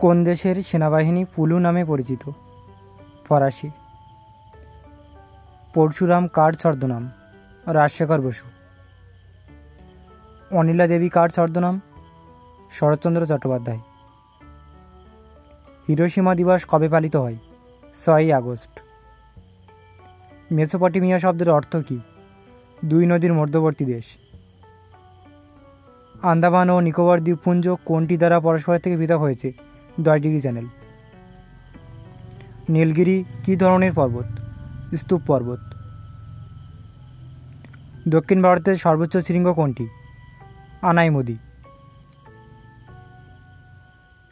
কোন দেশের সেনাবাহিনী পুলু নামে পরিচিত? ফরাসি। পরশুরাম কার ছদ্মনাম? রাজশেখর বসু। অনিলা দেবী কার ছদ্মনাম? শরৎচন্দ্র চট্টোপাধ্যায়। হিরোশিমা দিবস কবে পালিত হয়? 6ই আগস্ট। মেসোপটেমিয়া শব্দের অর্থ কী? দুই নদীর মধ্যবর্তী দেশ। আন্দামান ও নিকোবর দ্বীপপুঞ্জ কোনটি দ্বারা পরস্পরের থেকে পৃথক হয়েছে? 10° চ্যানেল। নীলগিরি কী ধরনের পর্বত? স্তূপ পর্বত। দক্ষিণ ভারতের সর্বোচ্চ শৃঙ্গ কোনটি? আনাইমুদি।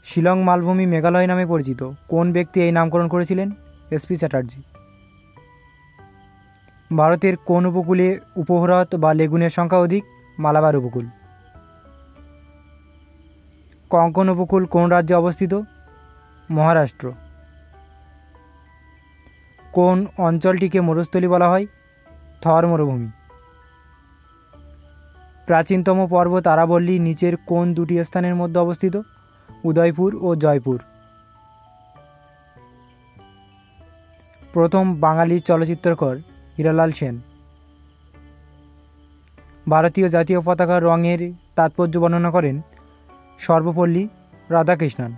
শিলং মালভূমি মেঘালয় নামে পরিচিত কোন ব্যক্তি এই নামকরণ করেছিলেন? এসপি চ্যাটার্জি। ভারতের কোন উপকূলে উপহ্রদ বা লেগুনের সংখ্যা অধিক? মালাবার উপকূল। কঙ্কন উপকূল কোন রাজ্যে অবস্থিত? মহারাষ্ট্র। কোন অঞ্চলটিকে মরুস্থলী বলা হয়? থর মরুভূমি। প্রাচীনতম পর্বত আরাবল্লী নিচের কোন দুটি স্থানের মধ্যে অবস্থিত? উদয়পুর ও জয়পুর। প্রথম বাঙালি চলচ্চিত্রকার হীরালাল সেন। ভারতীয় জাতীয় পতাকার রঙের তাৎপর্য বর্ণনা করেন সর্বপল্লী রাধাকৃষ্ণন।